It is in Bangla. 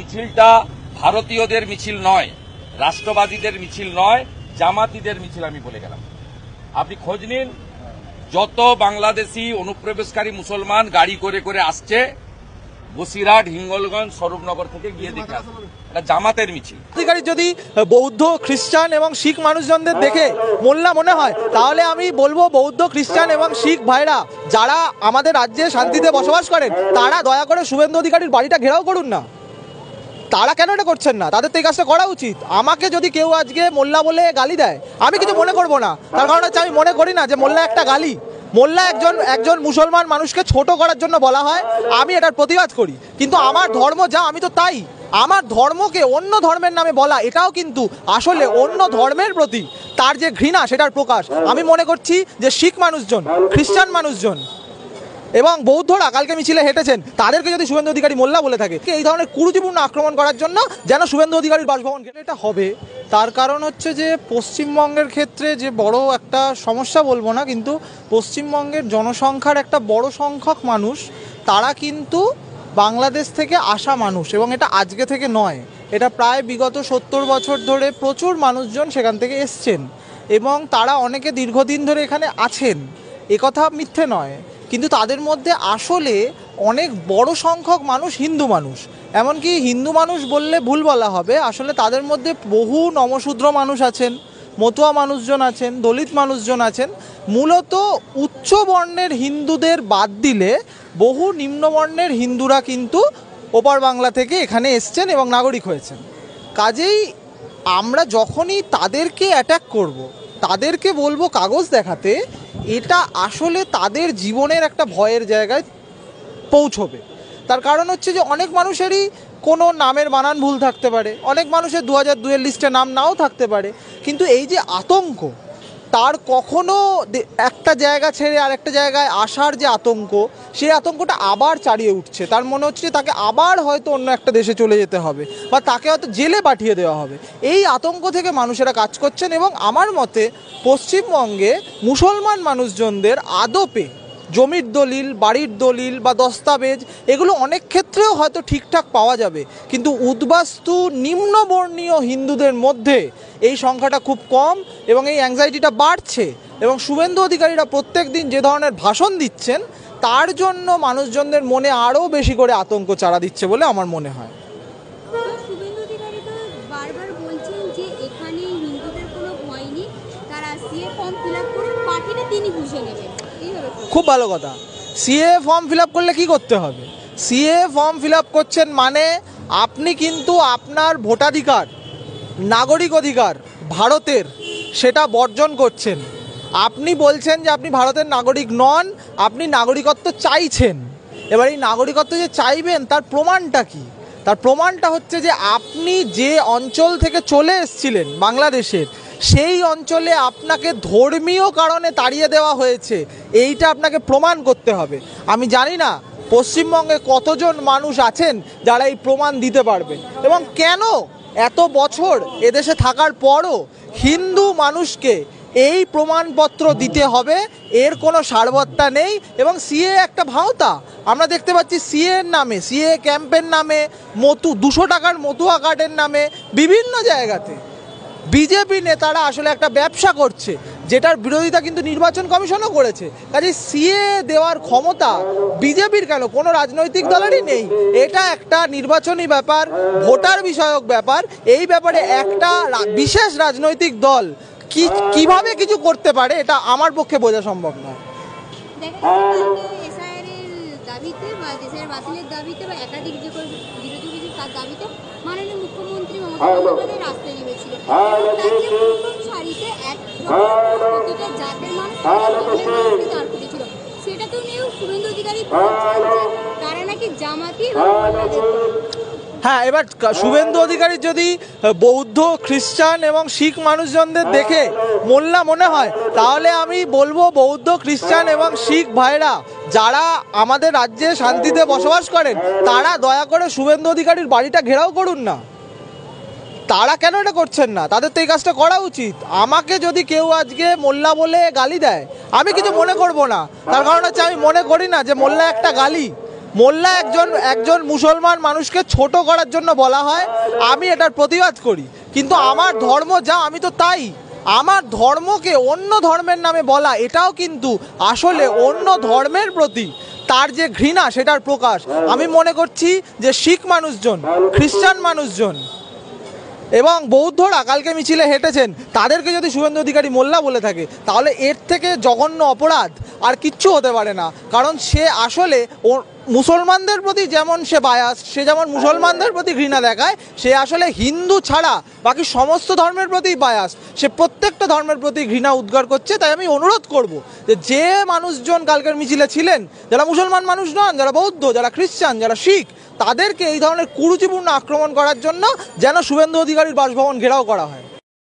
মিছিলটা ভারতীয়দের মিছিল নয়, রাষ্ট্রবাদীদের মিছিল নয়, জামাতিদের মিছিল আমি বলে গেলাম। আপনি খোঁজ নিন, যত বাংলাদেশি অনুপ্রবেশকারী মুসলমান গাড়ি করে করে আসছে বসিরহাট, হিঙ্গলগঞ্জ, স্বরূপনগর থেকে গিয়ে দেখে এটা জামাতের মিছিল। যদি বৌদ্ধ, খ্রিস্টান এবং শিখ মানুষজনদের দেখে মোল্লা মনে হয়, তাহলে আমি বলবো বৌদ্ধ, খ্রিস্টান এবং শিখ ভাইরা যারা আমাদের রাজ্যে শান্তিতে বসবাস করেন, তারা দয়া করে শুভেন্দু অধিকারীর বাড়িটা ঘেরাও করুন না। তারা কেন এটা করছেন না? তাদের তো এই কাজটা করা উচিত। আমাকে যদি কেউ আজকে মোল্লা বলে গালি দেয়, আমি কিছু মনে করব না। তার কারণ হচ্ছে আমি মনে করি না যে মোল্লা একটা গালি। মোল্লা একজন মুসলমান মানুষকে ছোট করার জন্য বলা হয়, আমি এটার প্রতিবাদ করি। কিন্তু আমার ধর্ম যা, আমি তো তাই। আমার ধর্মকে অন্য ধর্মের নামে বলা, এটাও কিন্তু আসলে অন্য ধর্মের প্রতি তার যে ঘৃণা, সেটার প্রকাশ। আমি মনে করছি যে শিখ মানুষজন, খ্রিস্টান মানুষজন এবং বৌদ্ধরা কালকে মিছিলে হেঁটেছেন, তাদেরকে যদি শুভেন্দু অধিকারী মোল্লা বলে থাকে, এই ধরনের কুরুচিপূর্ণ আক্রমণ করার জন্য যেন শুভেন্দু অধিকারীর বাসভবন এটা হবে। তার কারণ হচ্ছে যে পশ্চিমবঙ্গের ক্ষেত্রে যে বড় একটা সমস্যা বলবো না, কিন্তু পশ্চিমবঙ্গের জনসংখ্যার একটা বড় সংখ্যক মানুষ, তারা কিন্তু বাংলাদেশ থেকে আসা মানুষ, এবং এটা আজকে থেকে নয়, এটা প্রায় বিগত 70 বছর ধরে প্রচুর মানুষজন সেখান থেকে এসছেন এবং তারা অনেকে দীর্ঘদিন ধরে এখানে আছেন, একথা মিথ্যে নয়। কিন্তু তাদের মধ্যে আসলে অনেক বড় সংখ্যক মানুষ হিন্দু মানুষ। এমনকি হিন্দু মানুষ বললে ভুল বলা হবে, আসলে তাদের মধ্যে বহু নমশূদ্র মানুষ আছেন, মতুয়া মানুষজন আছেন, দলিত মানুষজন আছেন। মূলত উচ্চ বর্ণের হিন্দুদের বাদ দিলে বহু নিম্নবর্ণের হিন্দুরা কিন্তু ওপার বাংলা থেকে এখানে এসছেন এবং নাগরিক হয়েছেন। কাজেই আমরা যখনই তাদেরকে অ্যাটাক করব, তাদেরকে বলবো কাগজ দেখাতে, এটা আসলে তাদের জীবনের একটা ভয়ের জায়গায় পৌঁছবে। তার কারণ হচ্ছে যে অনেক মানুষেরই কোনো নামের বানান ভুল থাকতে পারে, অনেক মানুষের 2002-এর লিস্টে নাম নাও থাকতে পারে, কিন্তু এই যে আতঙ্ক, তার কখনো একটা জায়গা ছেড়ে আরেকটা জায়গায় আসার যে আতঙ্ক, সেই আতঙ্কটা আবার চালিয়ে উঠছে। তার মনে হচ্ছে তাকে আবার হয়তো অন্য একটা দেশে চলে যেতে হবে বা তাকে হয়তো জেলে পাঠিয়ে দেওয়া হবে। এই আতঙ্ক থেকে মানুষেরা কাজ করছেন এবং আমার মতে পশ্চিমবঙ্গে মুসলমান মানুষজনদের আদপে জমির দলিল, বাড়ির দলিল বা দস্তাবেজ, এগুলো অনেক ক্ষেত্রেও হয়তো ঠিকঠাক পাওয়া যাবে, কিন্তু উদ্বাস্তু নিম্নবর্ণীয় হিন্দুদের মধ্যে এই সংখ্যাটা খুব কম এবং এই অ্যাংজাইটিটা বাড়ছে। এবং শুভেন্দু অধিকারীরা প্রত্যেক দিন যে ধরনের ভাষণ দিচ্ছেন, তার জন্য মানুষজনদের মনে আরও বেশি করে আতঙ্ক চারা দিচ্ছে বলে আমার মনে হয়। শুভেন্দু অধিকারী তো বারবার বলছেন যে এখানে হিন্দুদের কোনো ভয় নেই, তারা সিএ ফর্ম ফিল আপ করে পাঠিয়ে তিনি বুঝে নেবেন। খুব ভালো কথা। সিএ ফর্ম ফিল আপ করলে কী করতে হবে? সিএ ফর্ম ফিল আপ করছেন মানে আপনি কিন্তু আপনার ভোটাধিকার, নাগরিক অধিকার ভারতের, সেটা বর্জন করছেন। আপনি বলছেন যে আপনি ভারতের নাগরিক নন, আপনি নাগরিকত্ব চাইছেন। এবার এই নাগরিকত্ব যে চাইবেন, তার প্রমাণটা কি? তার প্রমাণটা হচ্ছে যে আপনি যে অঞ্চল থেকে চলে এসেছিলেন বাংলাদেশের, সেই অঞ্চলে আপনাকে ধর্মীয় কারণে তাড়িয়ে দেওয়া হয়েছে, এইটা আপনাকে প্রমাণ করতে হবে। আমি জানি না পশ্চিমবঙ্গে কতজন মানুষ আছেন যারা এই প্রমাণ দিতে পারবেন, এবং কেন এত বছর এদেশে থাকার পরও হিন্দু মানুষকে এই প্রমাণপত্র দিতে হবে, এর কোনো সারবত্তা নেই। এবং সিএ একটা ভাওতা আমরা দেখতে পাচ্ছি, সিএর নামে, সিএ ক্যাম্পের নামে, 200 টাকার মতুয়া কার্ডের নামে বিভিন্ন জায়গাতে বিজেপি নেতারা আসলে একটা ব্যবসা করছে, যেটার বিরোধিতা কিন্তু নির্বাচন কমিশনও করেছে। কাজে সিএ দেওয়ার ক্ষমতা বিজেপির কেন, কোনো রাজনৈতিক দলেরই নেই। এটা একটা নির্বাচনী ব্যাপার, ভোটার বিষয়ক ব্যাপার। এই ব্যাপারে একটা বিশেষ রাজনৈতিক দল কিভাবে কিছু করতে পারে, এটা আমার পক্ষে বোঝা সম্ভব নয়। দাবিতে বা দেশের বাতিলের দাবিতে বা একাধিক যে বিরোধী কিছু তার দাবিতে মাননীয় মুখ্যমন্ত্রী মমতা বন্দ্যোপাধ্যায় রাস্তায় নেমেছিল। প্রথম সারিতে প্রতিটা জাতের মানুষ দাঁড় করেছিল, সেটাতেও নিয়েও শুভেন্দু অধিকারী তারা নাকি জামাতি। হ্যাঁ, এবার শুভেন্দু অধিকারী যদি বৌদ্ধ, খ্রিস্টান এবং শিখ মানুষজনদের দেখে মোল্লা মনে হয়, তাহলে আমি বলবো বৌদ্ধ, খ্রিস্টান এবং শিখ ভাইরা যারা আমাদের রাজ্যে শান্তিতে বসবাস করেন, তারা দয়া করে শুভেন্দু অধিকারীর বাড়িটা ঘেরাও করুন না। তারা কেন এটা করছেন না? তাদের তো এই কাজটা করা উচিত। আমাকে যদি কেউ আজকে মোল্লা বলে গালি দেয়, আমি কিছু মনে করব না। তার কারণ হচ্ছে আমি মনে করি না যে মোল্লা একটা গালি। মোল্লা একজন মুসলমান মানুষকে ছোট করার জন্য বলা হয়, আমি এটার প্রতিবাদ করি। কিন্তু আমার ধর্ম যা, আমি তো তাই। আমার ধর্মকে অন্য ধর্মের নামে বলা, এটাও কিন্তু আসলে অন্য ধর্মের প্রতি তার যে ঘৃণা, সেটার প্রকাশ। আমি মনে করছি যে শিখ মানুষজন, খ্রিস্টান মানুষজন এবং বৌদ্ধরা কালকে মিছিলে হেঁটেছেন, তাদেরকে যদি শুভেন্দু অধিকারী মোল্লা বলে থাকে, তাহলে এর থেকে জঘন্য অপরাধ আর কিচ্ছু হতে পারে না। কারণ সে আসলে মুসলমানদের প্রতি যেমন সে বায়াস, সে যেমন মুসলমানদের প্রতি ঘৃণা দেখায়, সে আসলে হিন্দু ছাড়া বাকি সমস্ত ধর্মের প্রতি বায়াস। সে প্রত্যেকটা ধর্মের প্রতি ঘৃণা উদ্গার করছে। তাই আমি অনুরোধ করব যে মানুষজন কালকের মিছিলে ছিলেন, যারা মুসলমান মানুষ নন, যারা বৌদ্ধ, যারা খ্রিস্টান, যারা শিখ, তাদেরকে এই ধরনের কুরুচিপূর্ণ আক্রমণ করার জন্য যেন শুভেন্দু অধিকারীর বাসভবন ঘেরাও করা হয়।